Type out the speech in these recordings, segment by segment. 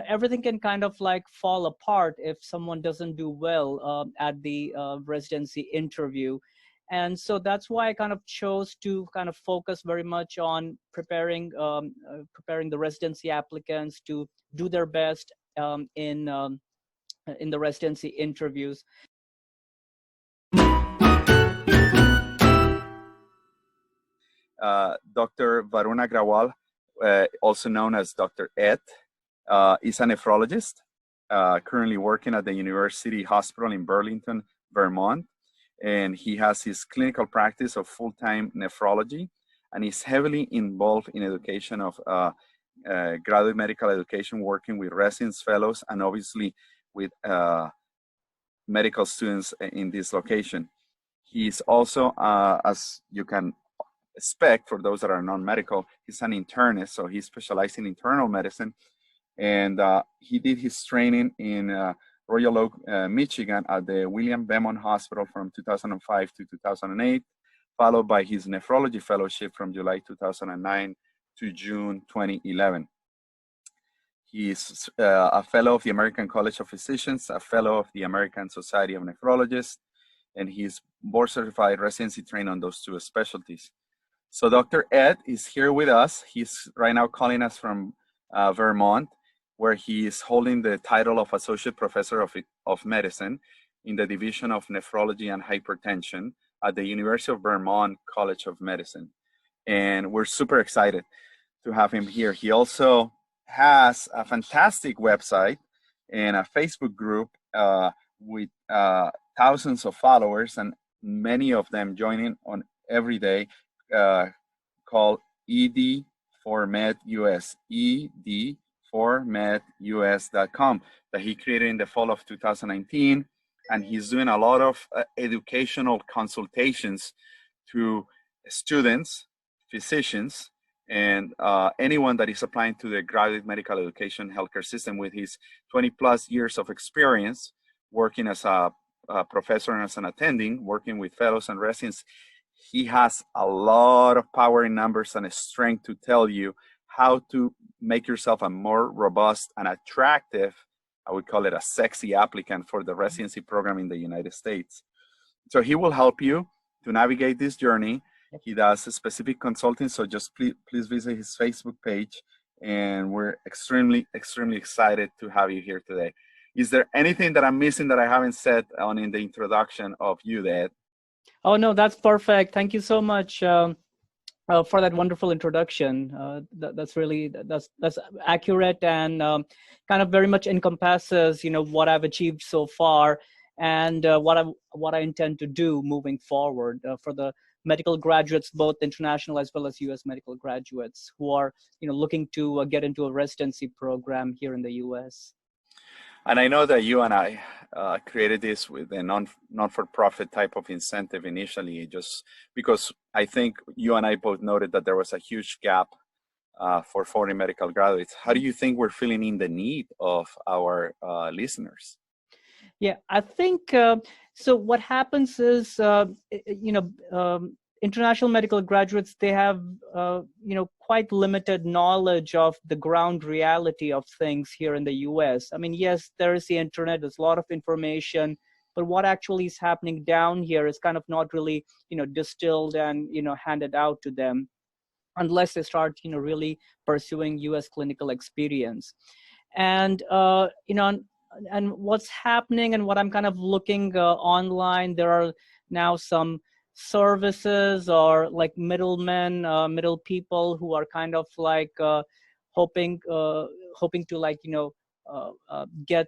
everything can kind of like fall apart if someone doesn't do well at the residency interview. And so that's why I kind of chose to kind of focus very much on preparing the residency applicants to do their best in the residency interviews. Dr. Varuna Agrawal, also known as Dr. Ed, is a nephrologist, currently working at the University Hospital in Burlington, Vermont. And he has his clinical practice of full-time nephrology, and is heavily involved in education of graduate medical education, working with residents, fellows, and obviously with medical students in this location. He's also, as you can expect for those that are non-medical, he's an internist, so he specialized in internal medicine. And he did his training in Royal Oak, Michigan at the William Beaumont Hospital from 2005 to 2008, followed by his nephrology fellowship from July 2009 to June 2011. He's a fellow of the American College of Physicians, a fellow of the American Society of Nephrologists, and he's board certified residency trained on those two specialties. So Dr. Ed is here with us. He's right now calling us from Vermont, where he is holding the title of Associate Professor of Medicine in the Division of Nephrology and Hypertension at the University of Vermont College of Medicine. And we're super excited to have him here. He also has a fantastic website and a Facebook group with thousands of followers, and many of them joining on every day, called Ed4MedUS, Ed4MedUS.com, that he created in the fall of 2019. And he's doing a lot of educational consultations to students, physicians, and anyone that is applying to the graduate medical education healthcare system, with his 20 plus years of experience working as a professor and as an attending, working with fellows and residents. He has a lot of power in numbers and a strength to tell you how to make yourself a more robust and attractive, I would call it a sexy applicant for the residency program in the United States. So he will help you to navigate this journey. He does specific consulting, so just please visit his Facebook page, and we're extremely, extremely excited to have you here today. Is there anything that I'm missing that I haven't said in the introduction of you, Ed? Oh, no, that's perfect. Thank you so much for that wonderful introduction. That's accurate, and kind of very much encompasses, what I've achieved so far, and what I intend to do moving forward for the medical graduates, both international as well as U.S. medical graduates who are, looking to get into a residency program here in the U.S. And I know that you and I created this with a non-for-profit type of incentive initially, just because I think you and I both noted that there was a huge gap for foreign medical graduates. How do you think we're filling in the need of our listeners? Yeah, I think, so what happens is, international medical graduates, they have, quite limited knowledge of the ground reality of things here in the US. I mean, yes, there is the internet, there's a lot of information, but what actually is happening down here is kind of not really, distilled and, handed out to them, unless they start, really pursuing US clinical experience. And, and what's happening and what I'm kind of looking online, there are now some services or like middlemen, middle people who are kind of like hoping to like, get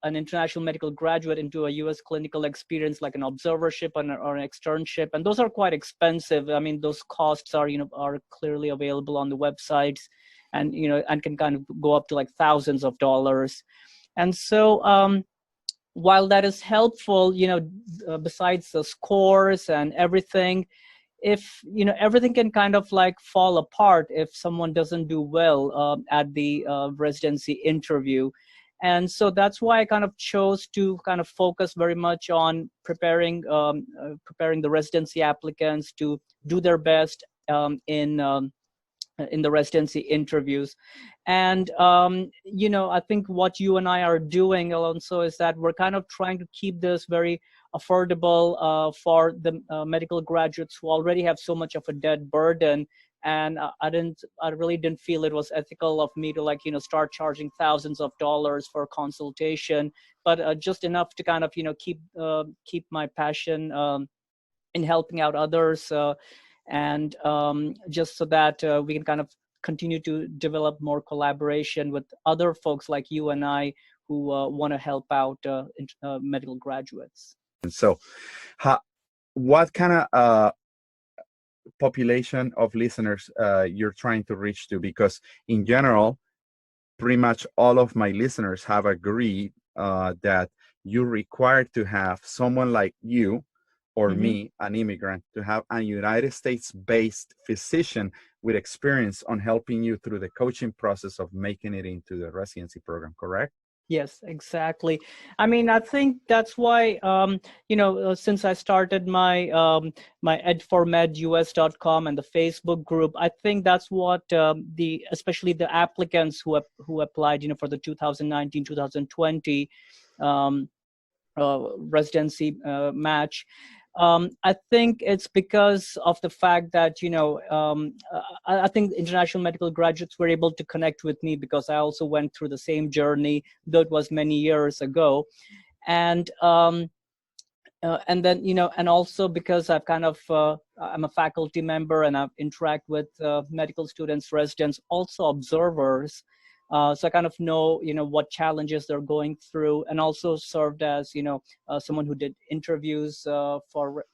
an international medical graduate into a US clinical experience, like an observership or an externship. And those are quite expensive. I mean, those costs are, are clearly available on the websites, and, and can kind of go up to like thousands of dollars. And so while that is helpful, besides the scores and everything, if, everything can kind of like fall apart if someone doesn't do well at the residency interview. And so that's why I kind of chose to kind of focus very much on preparing the residency applicants to do their best in in the residency interviews. And I think what you and I are doing, Alonso, is that we're kind of trying to keep this very affordable for the medical graduates who already have so much of a debt burden. And I really didn't feel it was ethical of me to start charging thousands of dollars for a consultation, but just enough to kind of keep my passion in helping out others, and just so that we can kind of continue to develop more collaboration with other folks like you and I who want to help out medical graduates. And so, what kind of population of listeners you're trying to reach to? Because in general, pretty much all of my listeners have agreed that you're required to have someone like you or me, an immigrant, to have a United States-based physician with experience on helping you through the coaching process of making it into the residency program, correct? Yes, exactly. I mean, I think that's why, since I started my my Ed4MedUS.com and the Facebook group, I think that's what especially the applicants who applied, for the 2019-2020 residency match. I think it's because of the fact that, I think international medical graduates were able to connect with me because I also went through the same journey, though it was many years ago. And then, and also because I've kind of, I'm a faculty member and I've interact with medical students, residents, also observers. So I kind of know, what challenges they're going through, and also served as, someone who did interviews for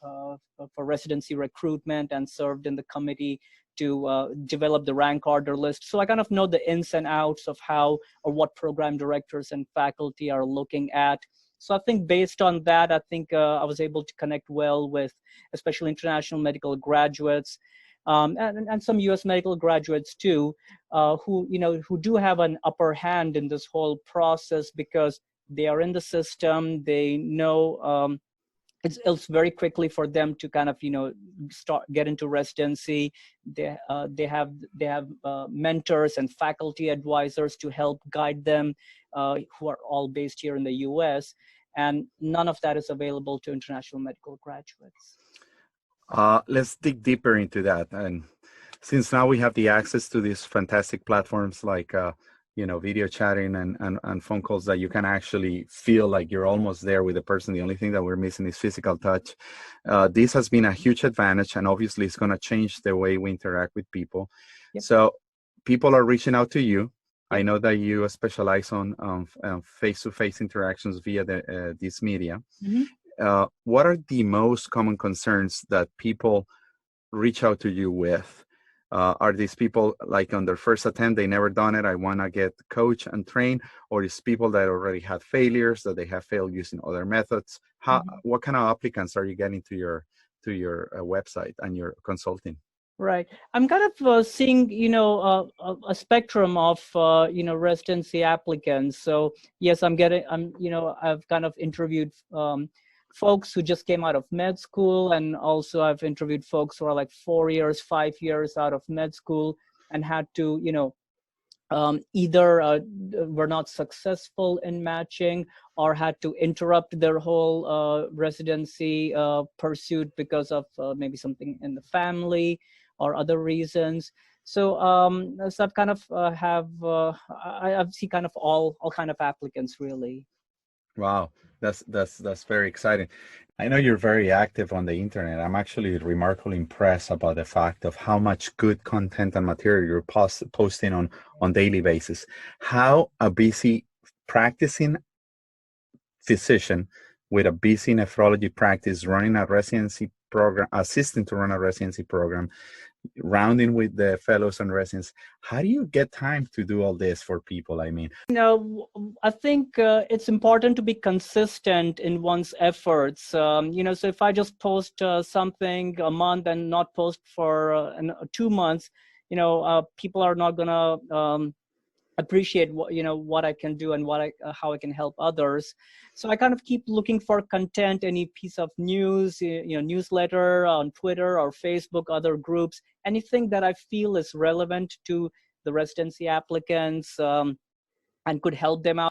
residency recruitment and served in the committee to develop the rank order list. So I kind of know the ins and outs of how or what program directors and faculty are looking at. So I think based on that, I think I was able to connect well with especially international medical graduates. And some U.S. medical graduates too, who do have an upper hand in this whole process because they are in the system. They know it's very quickly for them to kind of get into residency. They have mentors and faculty advisors to help guide them, who are all based here in the U.S. And none of that is available to international medical graduates. Let's dig deeper into that. And since now we have the access to these fantastic platforms like, video chatting and phone calls that you can actually feel like you're almost there with the person. The only thing that we're missing is physical touch. This has been a huge advantage, and obviously it's going to change the way we interact with people. Yep. So people are reaching out to you. Yep. I know that you specialize on face-to-face interactions via this media. Mm-hmm. What are the most common concerns that people reach out to you with? Are these people like on their first attempt, they never done it, I want to get coach and train, or is people that already had failures, that they have failed using other methods? What kind of applicants are you getting to your website and your consulting? Right. I'm kind of seeing, a spectrum of, residency applicants. So yes, I've kind of interviewed folks who just came out of med school, and also I've interviewed folks who are like 4 years, 5 years out of med school and had to, either were not successful in matching or had to interrupt their whole residency pursuit because of maybe something in the family or other reasons. So, so I've kind of I've seen kind of all kind of applicants really. Wow, that's very exciting. I know you're very active on the internet. I'm actually remarkably impressed about the fact of how much good content and material you're posting on daily basis. How a busy practicing physician with a busy nephrology practice running a residency program, assisting to run a residency program, rounding with the fellows and residents, how do you get time to do all this for people? I mean, I think it's important to be consistent in one's efforts. So if I just post something a month and not post for 2 months, people are not gonna appreciate what, what I can do and how I can help others. So I kind of keep looking for content, any piece of news, newsletter on Twitter or Facebook, other groups, anything that I feel is relevant to the residency applicants, and could help them out.